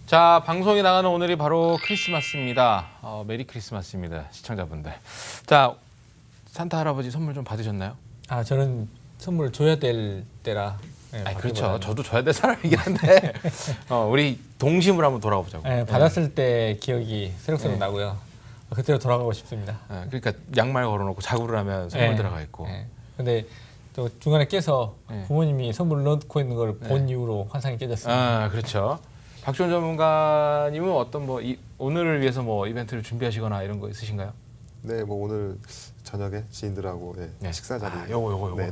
자, 방송이 나가는 오늘이 바로 크리스마스입니다. 메리 크리스마스입니다, 시청자분들. 자, 산타 할아버지 선물 좀 받으셨나요? 아, 저는 선물 줘야 될 때라. 네, 그렇죠. 저도 줘야 될 사람이긴 한데 우리 동심으로 한번 돌아보자고. 네, 받았을 때 기억이 새록새록 네. 나고요. 그때로 돌아가고 싶습니다. 그러니까 양말 걸어놓고 자구를 하면 선물 네. 들어가 있고. 근데 또 중간에 깨서 네. 부모님이 선물 넣고 있는 걸 본 이후로 환상이 깨졌습니다. 그렇죠. 박지원 전문가님은 어떤 오늘을 위해서 이벤트를 준비하시거나 이런 거 있으신가요? 네, 오늘 저녁에 지인들하고 식사 자리. 요거. 네.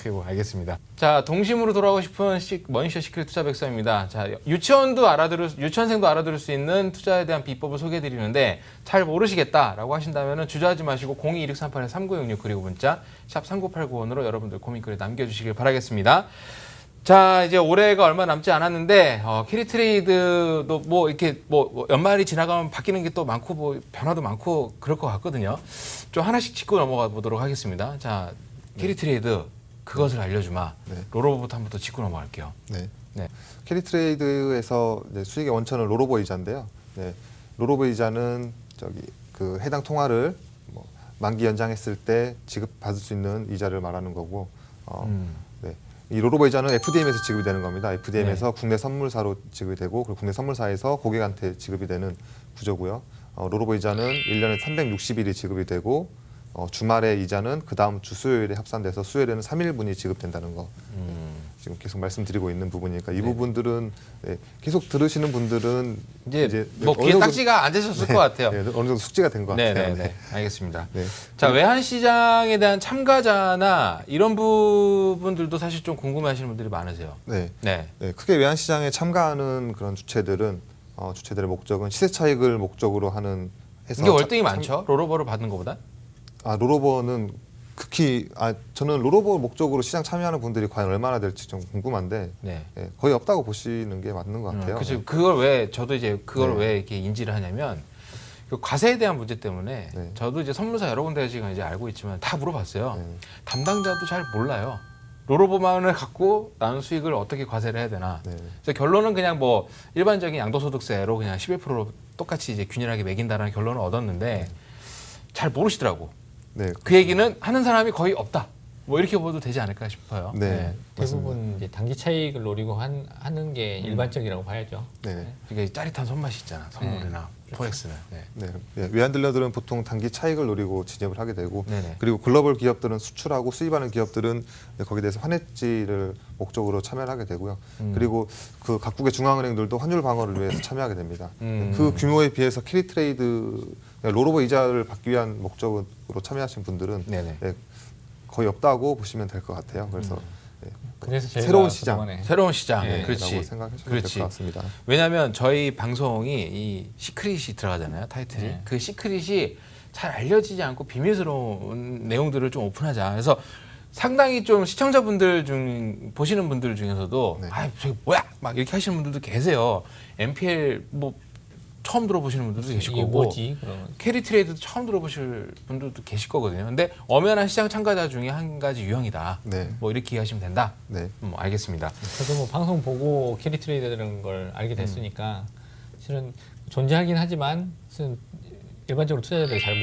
이거 알겠습니다. 자, 동심으로 돌아가고 싶은 머니쇼 시크릿 투자 백서입니다. 자, 유치원생도 알아들을 수 있는 투자에 대한 비법을 소개해드리는데 잘 모르시겠다라고 하신다면은 주저하지 마시고 021638-3966 그리고 문자 샵 39891으로 여러분들 고민글을 남겨주시길 바라겠습니다. 자, 이제 올해가 얼마 남지 않았는데 캐리 트레이드도 이렇게 연말이 지나가면 바뀌는 게 또 많고 변화도 많고 그럴 것 같거든요. 좀 하나씩 짚고 넘어가 보도록 하겠습니다. 자, 캐리 트레이드 그것을 알려주마. 네. 롤오버부터 한번 더 짚고 넘어갈게요. 네. 네. 캐리 트레이드에서 수익의 원천은 롤오버 이자인데요. 네. 롤오버 이자는 그 해당 통화를 만기 연장했을 때 지급받을 수 있는 이자를 말하는 거고. 이 롤오버 이자는 FDM에서 지급이 되는 겁니다. FDM에서 국내 선물사로 지급이 되고 그리고 국내 선물사에서 고객한테 지급이 되는 구조고요. 롤오버 이자는 1년에 360일이 지급이 되고 주말에 이자는 그 다음 주 수요일에 합산돼서 수요일에는 3일분이 지급된다는 거 지금 계속 말씀드리고 있는 부분이니까 이 부분들은 계속 들으시는 분들은 이제 귀에 딱지가 앉으셨을 것 같아요. 어느 정도 숙지가 된 것 같아요. 네, 알겠습니다. 네. 자, 외환 시장에 대한 참가자나 이런 부분들도 사실 좀 궁금해하시는 분들이 많으세요. 네. 네. 크게 외환 시장에 참가하는 그런 주체들의 목적은 시세 차익을 목적으로 하는 해서 이게 월등히 많죠. 롤오버를 받는 것보다. 롤오버는 극히 저는 롤오버 목적으로 시장 참여하는 분들이 과연 얼마나 될지 좀 궁금한데 거의 없다고 보시는 게 맞는 것 같아요. 그렇죠. 그걸 왜 왜 이렇게 인지를 하냐면 그 과세에 대한 문제 때문에 저도 이제 선물사 여러 군데 지금 이제 알고 있지만 다 물어봤어요. 담당자도 잘 몰라요. 롤오버만을 갖고 나는 수익을 어떻게 과세를 해야 되나. 그래서 결론은 그냥 일반적인 양도소득세로 그냥 11%로 똑같이 이제 균일하게 매긴다라는 결론을 얻었는데 잘 모르시더라고. 그 얘기는 하는 사람이 거의 없다. 이렇게 보도 되지 않을까 싶어요. 대부분 이제 단기 차익을 노리고 하는 게 일반적이라고 봐야죠. 그러니까 짜릿한 손맛이 있잖아. 선물이나 포렉스는. 외환딜러들은 보통 단기 차익을 노리고 진입을 하게 되고 그리고 글로벌 기업들은 수출하고 수입하는 기업들은 거기에 대해서 환해지를 목적으로 참여를 하게 되고요. 그리고 그 각국의 중앙은행들도 환율 방어를 위해서 참여하게 됩니다. 그 규모에 비해서 캐리 트레이드 롤오버 이자를 받기 위한 목적으로 참여하신 분들은 거의 없다고 보시면 될 것 같아요. 그래서 저희가 새로운 시장, 그렇지. 생각하시면 될 것 같습니다. 왜냐하면 저희 방송이 이 시크릿이 들어가잖아요. 타이틀이. 그 시크릿이 잘 알려지지 않고 비밀스러운 내용들을 좀 오픈하자. 그래서 상당히 좀 시청자분들 보시는 분들 중에서도 저게 뭐야? 막 이렇게 하시는 분들도 계세요. MPL 처음 들어보시는 분들도 계실 거고 뭐지? 캐리 트레이드도 처음 들어보실 분들도 계실 거거든요. 근데 엄연한 시장 참가자 중에 한 가지 유형이다. 이렇게 이해하시면 된다. 알겠습니다. 저도 방송 보고 캐리 트레이드라는 걸 알게 됐으니까 실은 존재하긴 하지만 실은 일반적으로 투자자들이 잘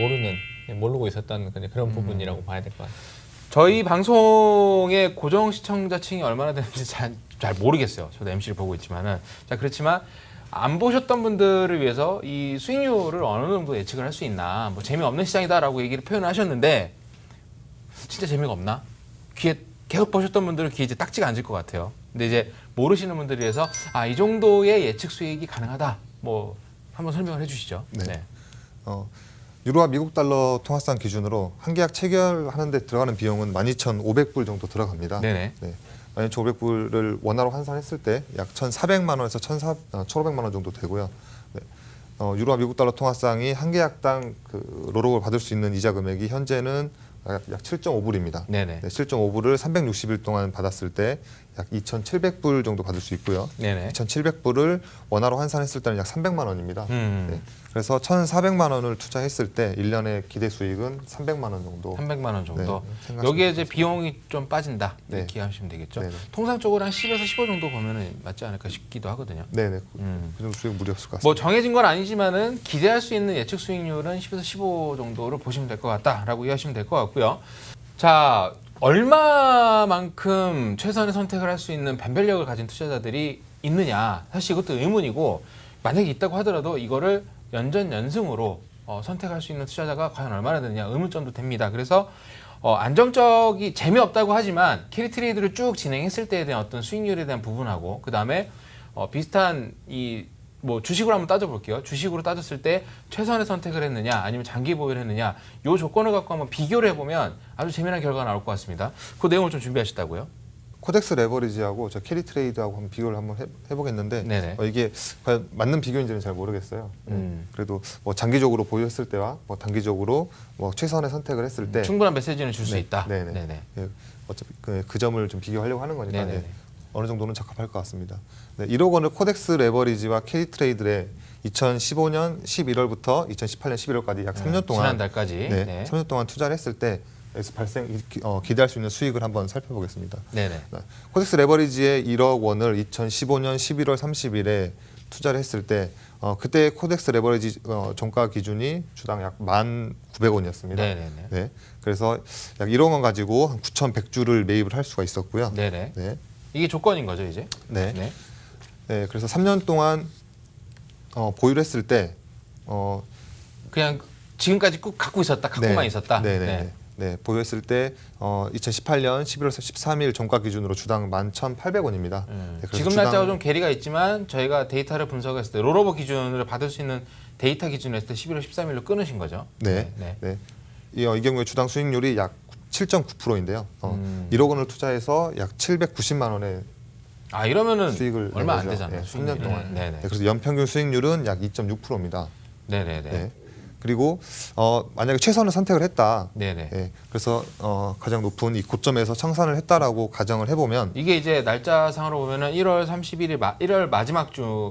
모르고 있었던 그런 부분이라고 봐야 될 것 같아요. 저희 방송의 고정 시청자층이 얼마나 되는지 잘 모르겠어요. 저도 MC를 보고 있지만은 그렇지만 안 보셨던 분들을 위해서 이 수익률을 어느 정도 예측을 할 수 있나. 재미없는 시장이다라고 얘기를 표현하셨는데 진짜 재미가 없나? 귀에 계속 보셨던 분들은 귀에 이제 딱지가 앉을 것 같아요. 근데 이제 모르시는 분들을 위해서 이 정도의 예측 수익이 가능하다. 한번 설명을 해주시죠. 유로와 미국 달러 통화상 기준으로 한 계약 체결하는 데 들어가는 비용은 12,500불 정도 들어갑니다. 12,500불을 원화로 환산했을 때 약 1,400만 원에서 1,500만 원 정도 되고요. 유로와 미국 달러 통화상이 한 계약당 롤오버를 받을 수 있는 이자 금액이 현재는 약 7.5불입니다. 7.5불을 360일 동안 받았을 때 약 2,700불 정도 받을 수 있고요. 네네. 2,700불을 원화로 환산했을 때는 약 300만 원입니다. 네. 그래서 1,400만 원을 투자했을 때 1년의 기대 수익은 300만 원 정도. 300만 원 정도. 네, 생각하시면 여기에 이제 비용이 좀 빠진다. 네. 이렇게 하시면 되겠죠. 네네. 통상적으로 한 10에서 15 정도 보면은 맞지 않을까 싶기도 하거든요. 네네. 음. 그 정도 수익 무리 없을 것 같습니다. 뭐 정해진 건 아니지만은 기대할 수 있는 예측 수익률은 10에서 15 정도를 보시면 될 것 같다라고 이해하시면 될 것 같고요. 자, 얼마만큼 최선의 선택을 할 수 있는 변별력을 가진 투자자들이 있느냐. 사실 이것도 의문이고 만약에 있다고 하더라도 이거를 연전연승으로 선택할 수 있는 투자자가 과연 얼마나 되느냐 의문점도 됩니다. 그래서 안정적이 재미없다고 하지만 캐리 트레이드를 쭉 진행했을 때에 대한 어떤 수익률에 대한 부분하고 그 다음에 비슷한 이 뭐 주식으로 한번 따져볼게요. 주식으로 따졌을 때 최선의 선택을 했느냐 아니면 장기 보유를 했느냐 이 조건을 갖고 한번 비교를 해보면 아주 재미난 결과가 나올 것 같습니다. 그 내용을 좀 준비하셨다고요? 코덱스 레버리지하고 저 캐리 트레이드하고 한번 비교를 한번 해보겠는데 네네. 이게 과연 맞는 비교인지는 잘 모르겠어요. 그래도 뭐 장기적으로 보유했을 때와 뭐 단기적으로 뭐 최선의 선택을 했을 때 충분한 메시지는 줄 수 네, 있다. 네네. 네네. 예, 어차피 그 점을 좀 비교하려고 하는 거니까 네네네. 예, 어느 정도는 적합할 것 같습니다. 네, 1억 원을 코덱스 레버리지와 캐리 트레이드에 2015년 11월부터 2018년 11월까지 약 3년 동안 지난달까지. 네, 네. 3년 동안 투자를 했을 때 에서 기대할 수 있는 수익을 한번 살펴보겠습니다. 네네. 코덱스 레버리지의 1억 원을 2015년 11월 30일에 투자를 했을 때 그때 코덱스 레버리지 종가 기준이 주당 약 1,900원이었습니다. 네네네. 네, 그래서 약 1억 원 가지고 한 9,100주를 매입을 할 수가 있었고요. 네네. 네, 이게 조건인 거죠 이제? 네, 네. 네, 그래서 3년 동안 보유를 했을 때 그냥 지금까지 꾹 갖고 있었다, 갖고만 있었다. 네. 네, 보유했을 때 2018년 11월 13일 종가 기준으로 주당 11,800원입니다. 지금 날짜가 좀 괴리가 있지만 저희가 데이터를 분석했을 때 롤오버 기준을 받을 수 있는 데이터 기준을 했을 때 11월 13일로 끊으신 거죠? 네. 이 경우에 주당 수익률이 약 7.9%인데요. 1억 원을 투자해서 약 790만 원의 이러면은 수익을 얼마 안 낸 거죠. 되잖아요. 네, 수익률이. 3년 동안. 네네. 네, 그래서 연평균 수익률은 약 2.6%입니다. 네네네. 네. 그리고 만약에 최선을 선택을 했다. 네네. 네, 그래서 가장 높은 이 고점에서 청산을 했다라고 가정을 해보면 이게 이제 날짜상으로 보면은 1월 31일 1월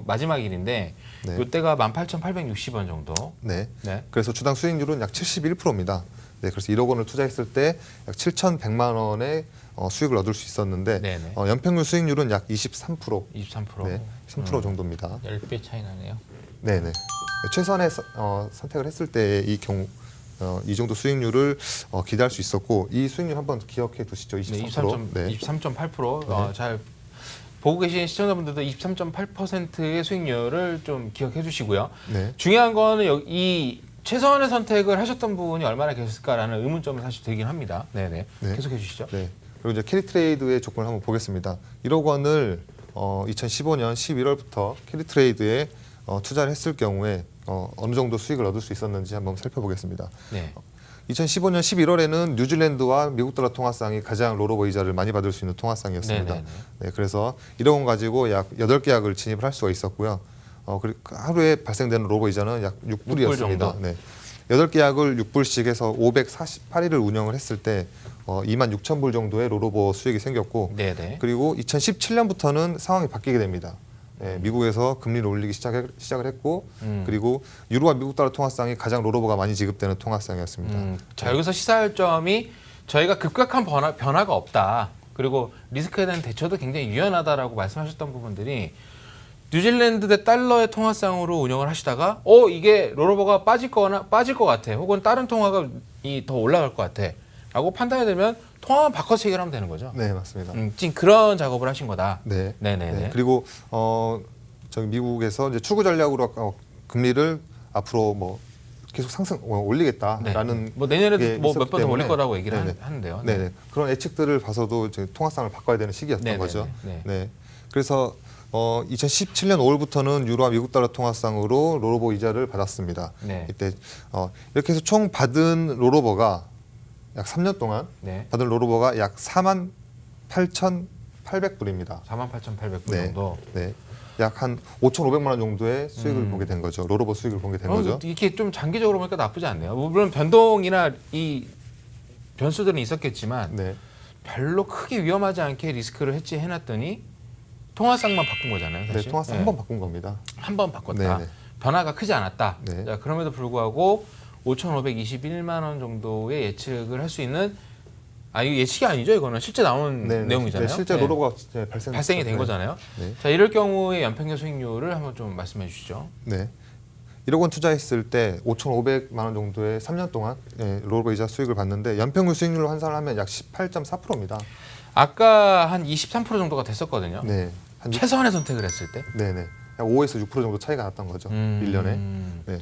마지막 일인데 네. 이때가 18,860원 정도. 네. 네. 그래서 주당 수익률은 약 71%입니다. 네, 그래서 1억 원을 투자했을 때 약 7,100만 원의 수익을 얻을 수 있었는데 네네. 연평균 수익률은 약 23%, 23%. 네, 3% 정도입니다. 10배 차이 나네요. 네네. 최선의 선택을 했을 때 이 경우 이 정도 수익률을 기대할 수 있었고 이 수익률 한번 기억해 두시죠. 23%. 네. 23.8%. 잘 보고 계신 시청자분들도 23.8%의 수익률을 좀 기억해 주시고요. 네. 중요한 거는 이 최선의 선택을 하셨던 부분이 얼마나 계셨을까라는 의문점을 사실 들긴 합니다. 네네. 네. 계속해 주시죠. 네. 그리고 이제 캐리 트레이드의 조건을 한번 보겠습니다. 1억 원을 2015년 11월부터 캐리 트레이드에 투자를 했을 경우에 어느 정도 수익을 얻을 수 있었는지 한번 살펴보겠습니다. 네. 2015년 11월에는 뉴질랜드와 미국 달러 통화상이 가장 롤오버 이자를 많이 받을 수 있는 통화상이었습니다. 네네네. 네, 그래서 1억 원 가지고 약 8계약을 진입을 할 수가 있었고요. 그리고 하루에 발생되는 롤오버 이자는 약 6불이었습니다. 정도? 네. 8계약을 6불씩 해서 548일을 운영을 했을 때 26,000불 정도의 롤오버 수익이 생겼고 네네. 그리고 2017년부터는 상황이 바뀌게 됩니다. 네, 미국에서 금리를 올리기 시작을 했고 그리고 유로와 미국 달러 통화상이 가장 롤오버가 많이 지급되는 통화상이었습니다. 자, 여기서 시사할 점이 저희가 급격한 변화가 없다. 그리고 리스크에 대한 대처도 굉장히 유연하다라고 말씀하셨던 부분들이 뉴질랜드 대 달러의 통화상으로 운영을 하시다가 이게 롤오버가 빠질 것 같아. 혹은 다른 통화가 더 올라갈 것 같아. 라고 판단이 되면 통화만 바꿔서 해결하면 되는 거죠. 네, 맞습니다. 지금 그런 작업을 하신 거다. 네. 네네네. 네, 그리고 저기 미국에서 이제 추구 전략으로 금리를 앞으로 뭐 계속 올리겠다라는 뭐 내년에도 게 뭐 몇 번 더 있었기 올릴 때문에 거라고 얘기를 네네. 하는데요. 네. 그런 예측들을 봐서도 이제 통화상을 바꿔야 되는 시기였던 네네네. 거죠. 네. 네. 그래서 2017년 5월부터는 유로와 미국 달러 통화상으로 롤오버 이자를 받았습니다. 네. 이때 이렇게 해서 총 받은 롤오버가 약 3년 동안 네. 받은 롤오버가 약 48,800불입니다. 48,800불 네. 정도. 네. 약 한 5,500만 원 정도의 수익을 보게 된 거죠. 롤오버 수익을 보게 된 거죠. 이렇게 좀 장기적으로 보니까 나쁘지 않네요. 물론 변동이나 이 변수들은 있었겠지만 네. 별로 크게 위험하지 않게 리스크를 해놨더니 통화쌍만 바꾼 거잖아요. 네, 사실. 통화세 한 번 바꾼 겁니다. 한 번 바꿨다. 네네. 변화가 크지 않았다. 네. 자, 그럼에도 불구하고 5,521만 원 정도의 예측을 할 수 있는 이거 예측이 아니죠. 이거는 실제 나온 네, 내용이잖아요. 네, 실제 네. 로로가 발생이 된 거잖아요. 네. 자, 이럴 경우에 연평균 수익률을 한번 좀 말씀해 주시죠. 네. 1억 원 투자했을 때 5,500만 원 정도의 3년 동안 롤오버 이자 수익을 받는데 연평균 수익률로 환산을 하면 약 18.4%입니다. 아까 한 23% 정도가 됐었거든요. 네. 한 최선의 선택을 했을 때. 네네. 약 5에서 6% 정도 차이가 났던 거죠. 1년에. 네.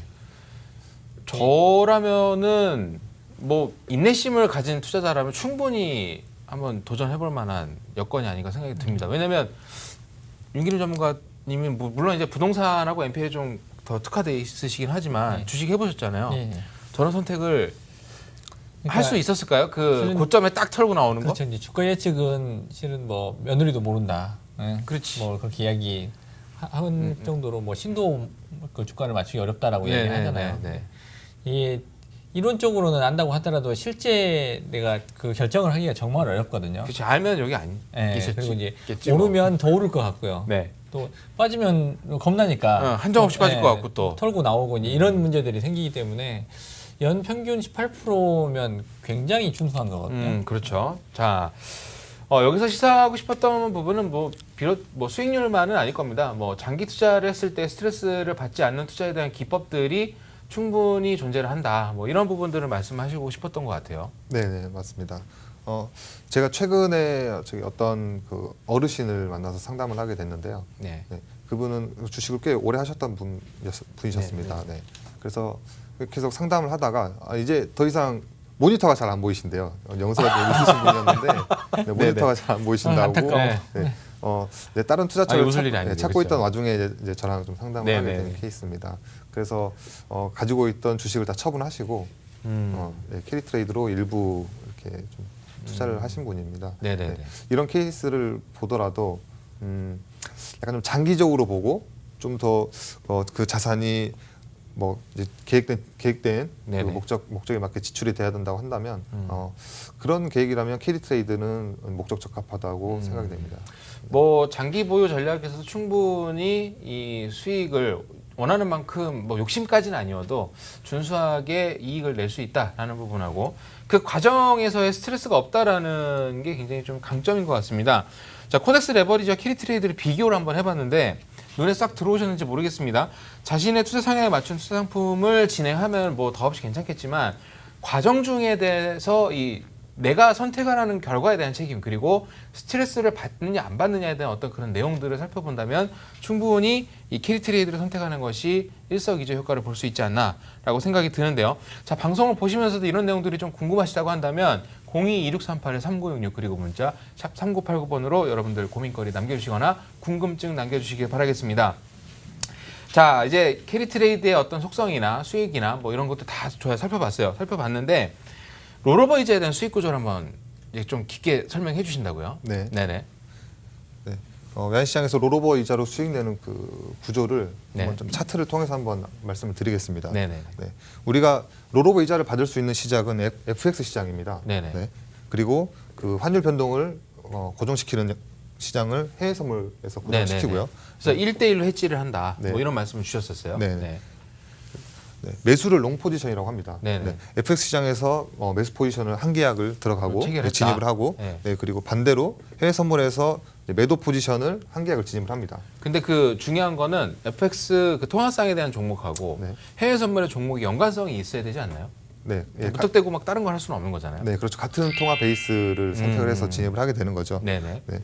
저라면은 뭐 인내심을 가진 투자자라면 충분히 한번 도전해볼 만한 여건이 아닌가 생각이 듭니다. 왜냐하면 윤기림 전문가님이 물론 이제 부동산하고 NPL에 좀 더 특화돼 있으시긴 하지만 네. 주식 해보셨잖아요. 네. 저런 선택을 할 수 그러니까 있었을까요? 그 실은- 고점에 딱 털고 나오는 거? 그렇죠. 이제 주가 예측은 실은 뭐 며느리도 모른다. 예. 그렇지. 뭐 그렇게 이야기한 정도로 뭐 신도 그 주가를 맞추기 어렵다라고 네, 이야기하잖아요. 네, 네. 이게 이론적으로는 안다고 하더라도 실제 내가 그 결정을 하기가 정말 어렵거든요. 그렇지. 알면 여기 안 예, 있었지. 그리고 이제 있겠지, 뭐. 오르면 더 오를 것 같고요. 네. 또 빠지면 겁나니까 한정없이 빠질 예, 것 같고 또. 털고 나오고 이제 이런 문제들이 생기기 때문에 연 평균 18%면 굉장히 준수한 거거든요. 그렇죠. 자, 여기서 시사하고 싶었던 부분은 뭐 비록 뭐 수익률만은 아닐 겁니다. 뭐 장기 투자를 했을 때 스트레스를 받지 않는 투자에 대한 기법들이 충분히 존재를 한다. 뭐 이런 부분들을 말씀하시고 싶었던 것 같아요. 네네 맞습니다. 제가 최근에 저기 어떤 그 어르신을 만나서 상담을 하게 됐는데요. 네. 네, 그분은 주식을 꽤 오래 하셨던 분이셨습니다. 네, 그래서 계속 상담을 하다가 이제 더 이상 모니터가 잘 안 보이신대요. 영수가 좀 있으신 분이었는데 네, 모니터가 잘 안 보이신다고. 안타까워. 네. 네, 다른 투자처를 웃을 일이 아니죠, 찾고 그렇죠. 있던 와중에 이제 저랑 좀 상담을 네, 하게 네, 된 네. 케이스입니다. 그래서 가지고 있던 주식을 다 처분하시고 캐리 트레이드로 일부 이렇게 좀 투자를 하신 분입니다. 네네네. 네, 이런 케이스를 보더라도 약간 좀 장기적으로 보고 좀 더 그 자산이 뭐 이제 계획된 그 네네. 목적에 맞게 지출이 돼야 된다고 한다면 그런 계획이라면 캐리 트레이드는 목적 적합하다고 생각이 됩니다. 뭐 장기 보유 전략에서 충분히 이 수익을 원하는 만큼 뭐 욕심까지는 아니어도 준수하게 이익을 낼 수 있다라는 부분하고 그 과정에서의 스트레스가 없다라는 게 굉장히 좀 강점인 것 같습니다. 자, 코덱스 레버리지와 캐리 트레이드를 비교를 한번 해봤는데 눈에 싹 들어오셨는지 모르겠습니다. 자신의 투자 성향에 맞춘 투자 상품을 진행하면 뭐 더없이 괜찮겠지만 과정 중에 대해서 이 내가 선택하라는 결과에 대한 책임 그리고 스트레스를 받느냐 안 받느냐에 대한 어떤 그런 내용들을 살펴본다면 충분히 이 캐리 트레이드를 선택하는 것이 일석이조 효과를 볼 수 있지 않나라고 생각이 드는데요. 자, 방송을 보시면서도 이런 내용들이 좀 궁금하시다고 한다면 02-2638-3966 그리고 문자 샵 3989번으로 여러분들 고민거리 남겨주시거나 궁금증 남겨주시길 바라겠습니다. 자, 이제 캐리 트레이드의 어떤 속성이나 수익이나 뭐 이런 것도 다 저희가 살펴봤어요. 살펴봤는데 롤오버 이자에 대한 수익 구조를 한번 이제 좀 깊게 설명해 주신다고요? 네. 네네. 네. 외환시장에서 롤오버 이자로 수익 내는 그 구조를 네. 한번 좀 차트를 통해서 한번 말씀을 드리겠습니다. 네네. 네. 우리가 롤오버 이자를 받을 수 있는 시장은 FX 시장입니다. 네네. 네. 그리고 그 환율 변동을 고정시키는 시장을 해외 선물에서 고정시키고요. 그래서 1대1로 해지를 한다. 네. 뭐 이런 말씀을 주셨었어요. 네. 네, 매수를 롱 포지션이라고 합니다. 네네. 네, FX 시장에서 매수 포지션을 한 계약을 들어가고 체결했다. 진입을 하고 네. 네, 그리고 반대로 해외 선물에서 매도 포지션을 한 계약을 진입을 합니다. 근데 그 중요한 거는 FX 그 통화상에 대한 종목하고 네. 해외 선물의 종목이 연관성이 있어야 되지 않나요? 네, 무턱대고 막 다른 걸 할 수는 없는 거잖아요. 네, 그렇죠. 같은 통화 베이스를 선택을 해서 진입을 하게 되는 거죠. 네네. 네,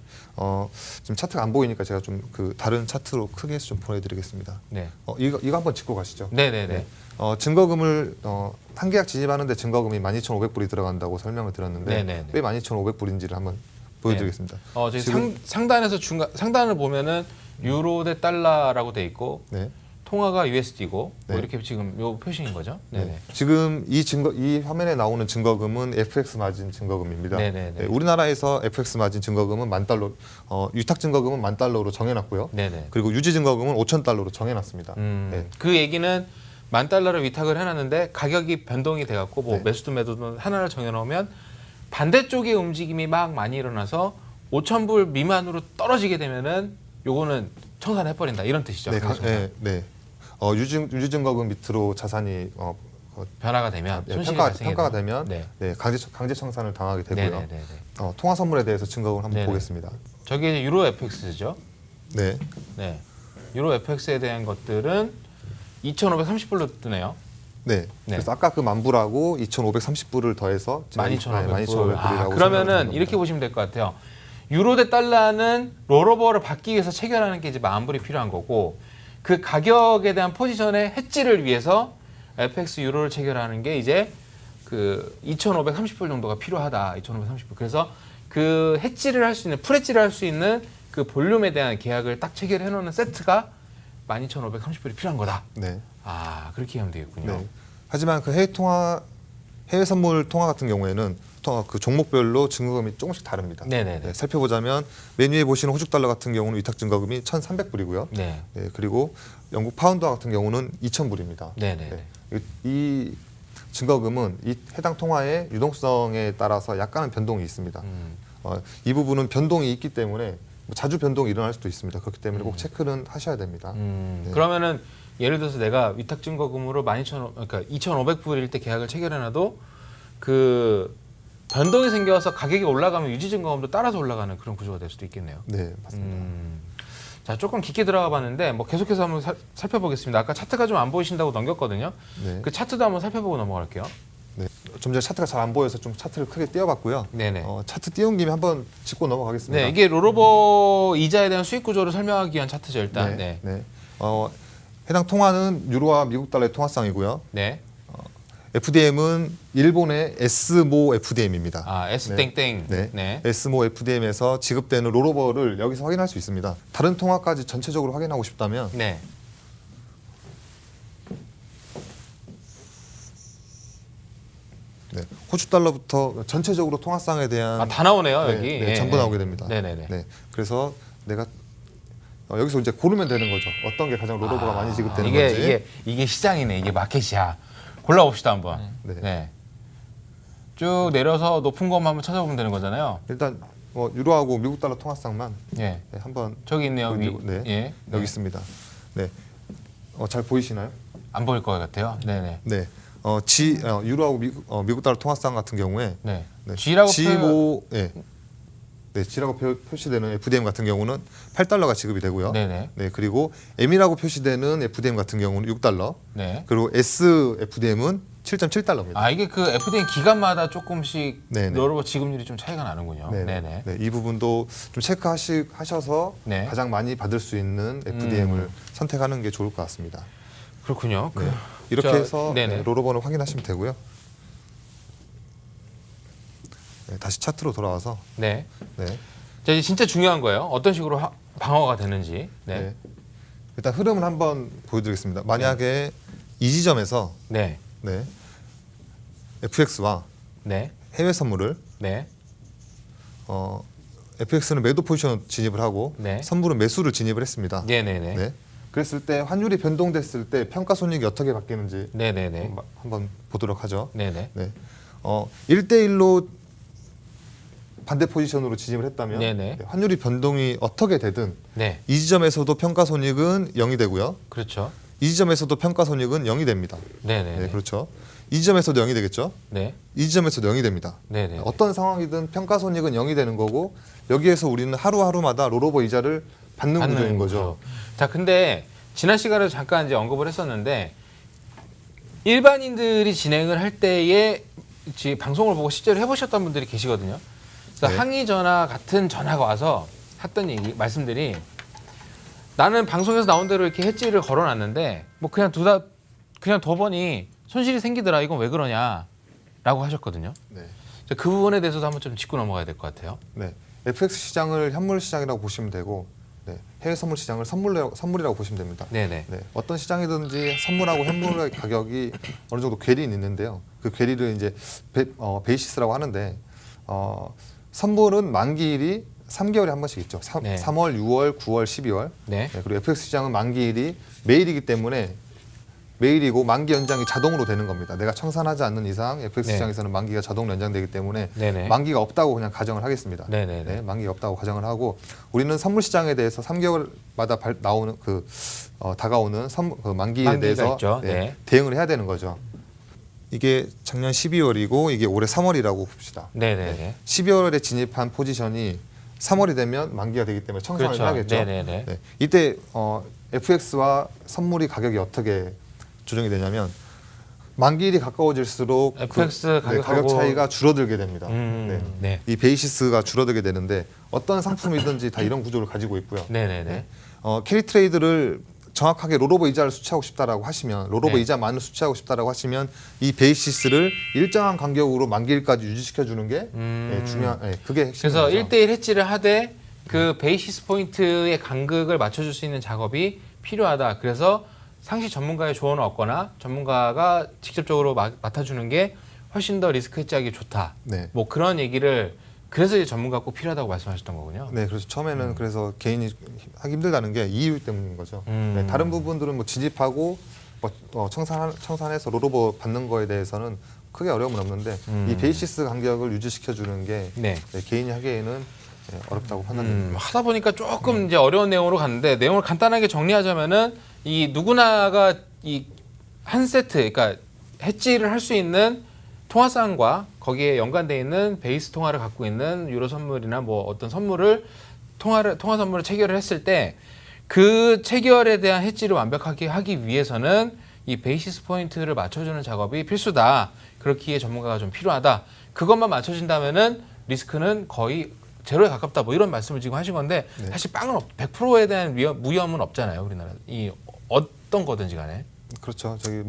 지금 차트가 안 보이니까 제가 좀 그 다른 차트로 크게 해서 좀 보내드리겠습니다. 네. 이거 한번 짚고 가시죠. 네네네. 네. 증거금을 한 계약 진입하는데 증거금이 12,500불이 들어간다고 설명을 드렸는데 네네네. 왜 12,500불인지를 한번 보여드리겠습니다. 저희 지금- 상단에서 상단을 보면은 유로 대 달러라고 돼 있고 네. 통화가 USD고 네. 뭐 이렇게 지금 요 표시인 거죠. 네네. 네. 지금 이 화면에 나오는 증거금은 FX 마진 증거금입니다. 네네네. 네, 우리나라에서 FX 마진 증거금은 $10,000, 유탁 증거금은 $10,000로 정해놨고요. 네네. 그리고 유지 증거금은 $5,000로 정해놨습니다. 네. 그 얘기는 $10,000를 위탁을 해놨는데 가격이 변동이 돼갖고 뭐 네. 매수도 매도도 하나를 정해놓으면 반대쪽의 움직임이 막 많이 일어나서 5,000불 미만으로 떨어지게 되면은 요거는 청산해 버린다 이런 뜻이죠. 네, 그래서 네. 유지증거금 밑으로 자산이 변화가 되면 손실이 평가가 되면 네. 네, 강제 청산을 당하게 되고요. 네네네. 통화 선물에 대해서 증거금을 한번 네네. 보겠습니다. 저게 이제 유로 FX죠. 네, 네. 유로 FX에 대한 것들은 2,530불로 뜨네요. 네. 네. 그래서 아까 그 10,000불하고 2,530불을 더해서 12,500불. 그러면은 이렇게 보시면 될 것 같아요. 유로 대 달러는 롤오버를 받기 위해서 체결하는 게 이제 10,000불이 필요한 거고 그 가격에 대한 포지션의 해지를 위해서 FX 유로를 체결하는 게 이제 그 2,530불 정도가 필요하다. 2,530불. 그래서 그 해지를 할 수 있는 풀해지를 할 수 있는 그 볼륨에 대한 계약을 딱 체결해 놓는 세트가 12,530불이 필요한 거다. 네. 아, 그렇게 하면 되겠군요. 네. 하지만 그 해외 선물 통화 같은 경우에는 그 종목별로 증거금이 조금씩 다릅니다. 네네네. 네, 살펴보자면 맨 위에 보시는 호주 달러 같은 경우는 위탁 증거금이 1,300불이고요. 네. 네, 그리고 영국 파운드 같은 경우는 2,000불입니다. 네네네. 이 증거금은 이 해당 통화의 유동성에 따라서 약간은 변동이 있습니다. 이 부분은 변동이 있기 때문에 자주 변동이 일어날 수도 있습니다. 그렇기 때문에 꼭 체크는 하셔야 됩니다. 네. 그러면은 예를 들어서 내가 위탁 증거금으로 12,500, 그러니까 2,500불일 때 계약을 체결해놔도 그 변동이 생겨서 가격이 올라가면 유지 증거금도 따라서 올라가는 그런 구조가 될 수도 있겠네요. 네, 맞습니다. 자, 조금 깊게 들어가 봤는데 뭐 계속해서 한번 살펴보겠습니다. 아까 차트가 좀 안 보이신다고 넘겼거든요. 네. 그 차트도 한번 살펴보고 넘어갈게요. 네. 좀 전에 차트가 잘 안 보여서 좀 차트를 크게 띄워봤고요. 네네. 차트 띄운 김에 한번 짚고 넘어가겠습니다. 네, 이게 롤오버 이자에 대한 수익 구조를 설명하기 위한 차트죠, 일단. 네. 네. 해당 통화는 유로와 미국 달러의 통화상이고요. 네. FDM은 일본의 S모 FDM입니다. 아, S땡땡. 네. 네. S모 FDM에서 지급되는 롤오버를 여기서 확인할 수 있습니다. 다른 통화까지 전체적으로 확인하고 싶다면 네. 네, 호주 달러부터 전체적으로 통화상에 대한 아, 다 나오네요, 네, 여기. 네, 예, 전부 예. 나오게 됩니다. 네네네. 네, 그래서 내가 여기서 이제 고르면 되는 거죠. 어떤 게 가장 롤오버가 많이 지급되는 건지. 이게 시장이네. 이게 마켓이야. 골라봅시다, 한번. 네. 네. 쭉 내려서 높은 것만 한번 찾아보면 되는 거잖아요. 일단 유로하고 미국 달러 통화상만 예. 네, 한번 저기 있네요. 네, 예. 여기 네. 있습니다. 네, 잘 보이시나요? 안 보일 것 같아요. 네네. 네, 유로하고 미국 달러 통화상 같은 경우에 네. 네, G라고 G5 네, G라고 표시되는 FDM 같은 경우는 8달러가 지급이 되고요. 네네. 네, 그리고 M이라고 표시되는 FDM 같은 경우는 6달러. 네. 그리고 S FDM은 7.7달러입니다. 아, 이게 그 FDN 기간마다 조금씩 네네. 롤오버 지급률이 좀 차이가 나는군요. 네네. 네, 이 부분도 좀 체크하셔서 네. 가장 많이 받을 수 있는 FDM을 선택하는 게 좋을 것 같습니다. 그렇군요. 네. 이렇게 해서 네네. 롤오버를 확인하시면 되고요. 네, 다시 차트로 돌아와서 네. 네. 자, 이제 진짜 중요한 거예요. 어떤 식으로 방어가 되는지. 네. 네. 일단 흐름을 한번 보여드리겠습니다. 만약에 이 지점에서 네. 네, FX와 네. 해외 선물을 네. FX는 매도 포지션 진입을 하고 네. 선물은 매수를 진입을 했습니다. 네네네. 네. 그랬을 때 환율이 변동됐을 때 평가 손익이 어떻게 바뀌는지 네네네. 한번 보도록 하죠. 네네. 네. 1대1로 반대 포지션으로 진입을 했다면 네네. 환율이 변동이 어떻게 되든 네. 이 지점에서도 평가 손익은 0이 되고요. 그렇죠. 이 지점에서도 평가 손익은 0이 됩니다. 네네네. 네, 그렇죠. 이 지점에서도 0이 되겠죠. 네. 이 지점에서도 0이 됩니다. 네네. 어떤 상황이든 평가 손익은 0이 되는 거고 여기에서 우리는 하루하루마다 롤오버 이자를 받는 구조인 거죠. 자, 근데 지난 시간에도 잠깐 이제 언급을 했었는데 일반인들이 진행을 할 때에 방송을 보고 실제로 해보셨던 분들이 계시거든요. 그래서 네. 항의 전화 같은 전화가 와서 했던 말씀들이 나는 방송에서 나온 대로 이렇게 해지를 걸어놨는데 뭐 그냥 더 보니 손실이 생기더라. 이건 왜 그러냐라고 하셨거든요. 네. 그 부분에 대해서도 한번 좀 짚고 넘어가야 될 것 같아요. 네. FX 시장을 현물 시장이라고 보시면 되고 네. 해외 선물 시장을 선물이라고 보시면 됩니다. 네네. 네. 어떤 시장이든지 선물하고 현물의 가격이 어느 정도 괴리는 있는데요. 그 괴리를 이제 베이시스라고 하는데 선물은 만기일이 3개월에 한 번씩 있죠. 네. 3월, 6월, 9월, 12월. 네. 네. 그리고 FX 시장은 만기일이 매일이기 때문에 매일이고 만기 연장이 자동으로 되는 겁니다. 내가 청산하지 않는 이상 FX 네. 시장에서는 만기가 자동으로 연장되기 때문에 네네. 만기가 없다고 그냥 가정을 하겠습니다. 네네네. 네, 만기가 없다고 가정을 하고 우리는 선물 시장에 대해서 3개월마다 나오는 다가오는 그 만기에 만기가 대해서 있죠. 네. 대응을 해야 되는 거죠. 이게 작년 12월이고 이게 올해 3월이라고 봅시다. 네네네. 12월에 진입한 포지션이 3월이 되면 만기가 되기 때문에 청산을 그렇죠. 해야겠죠. 네네네. 네. 이때 FX와 선물이 가격이 어떻게 조정이 되냐면 만기일이 가까워질수록 FX 가격 가격하고 차이가 줄어들게 됩니다. 네. 네. 이 베이시스가 줄어들게 되는데 어떤 상품이든지 다 이런 구조를 가지고 있고요. 네네네. 캐리 트레이드를 정확하게 롤오버 이자를 수치하고 싶다라고 하시면 롤오버 네. 이자만을 수치하고 싶다라고 하시면 이 베이시스를 일정한 간격으로 만기일까지 유지시켜 주는 게 중요한 그게 핵심이죠. 그래서 1대1 해지를 하되 그 베이시스 포인트의 간극을 맞춰줄 수 있는 작업이 필요하다. 그래서 상시 전문가의 조언을 얻거나 전문가가 직접적으로 맡아주는 게 훨씬 더 리스크 해지하기 좋다. 네. 뭐 그런 얘기를 그래서 이제 전문가가 꼭 필요하다고 말씀하셨던 거군요. 네, 그래서 처음에는 그래서 개인이 하기 힘들다는 게 이유 때문인 거죠. 네, 다른 부분들은 뭐 진입하고 청산해서 롤오버 받는 거에 대해서는 크게 어려움은 없는데 이 베이시스 간격을 유지시켜 주는 게 네. 개인이 하기에는 어렵다고 판단됩니다. 하다 보니까 조금 이제 어려운 내용으로 갔는데 내용을 간단하게 정리하자면은 이 누구나가 이 한 세트, 그러니까 해지를 할 수 있는 통화상과 거기에 연관돼 있는 베이스 통화를 갖고 있는 유로 선물이나 뭐 어떤 선물을 통화 선물을 체결을 했을 때 그 체결에 대한 해지를 완벽하게 하기 위해서는 이 베이시스 포인트를 맞춰주는 작업이 필수다. 그렇기에 전문가가 좀 필요하다. 그것만 맞춰진다면은 리스크는 거의 제로에 가깝다. 뭐 이런 말씀을 지금 하신 건데 네. 사실 빵은 100%에 대한 무위험은 없잖아요. 우리나라 이 어떤 거든지 간에. 그렇죠. 저기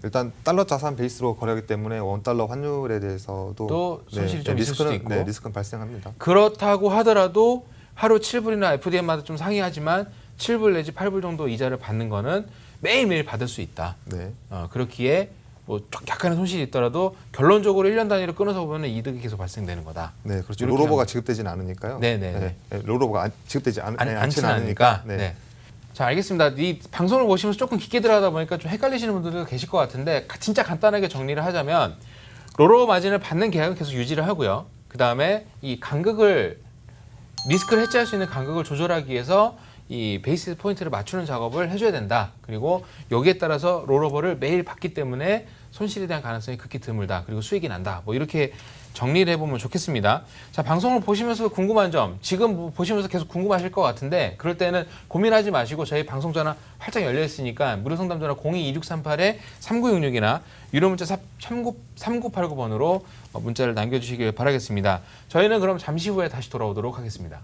일단 달러 자산 베이스로 거래하기 때문에 원 달러 환율에 대해서도 또 손실이 좀 있을 수도 있고. 네, 리스크는 발생합니다. 그렇다고 하더라도 하루 7불이나 FDM마다 좀 상이하지만 7불 내지 8불 정도 이자를 받는 거는 매일매일 받을 수 있다. 네. 그렇기에 뭐 약간의 손실이 있더라도 결론적으로 1년 단위로 끊어서 보면 이득이 계속 발생되는 거다. 네, 그렇죠. 이렇게 롤오버가 하면- 지급되지는 않으니까요. 네네네. 롤오버가 지급되지 않지는 않지는 않으니까. 네. 네. 자, 알겠습니다. 이 방송을 보시면서 조금 깊게 들어가다 보니까 좀 헷갈리시는 분들도 계실 것 같은데 진짜 간단하게 정리를 하자면 롤오버 마진을 받는 계약은 계속 유지를 하고요. 그 다음에 이 간극을 리스크를 해지할 수 있는 간극을 조절하기 위해서 이 베이스 포인트를 맞추는 작업을 해줘야 된다. 그리고 여기에 따라서 롤오버를 매일 받기 때문에 손실에 대한 가능성이 극히 드물다. 그리고 수익이 난다. 뭐 이렇게 정리를 해보면 좋겠습니다. 자, 방송을 보시면서 궁금한 점, 지금 보시면서 계속 궁금하실 것 같은데 그럴 때는 고민하지 마시고 저희 방송 전화 활짝 열려 있으니까 무료 상담 전화 02-2638-3966이나 유료 문자 샵 3989번으로 문자를 남겨주시길 바라겠습니다. 저희는 그럼 잠시 후에 다시 돌아오도록 하겠습니다.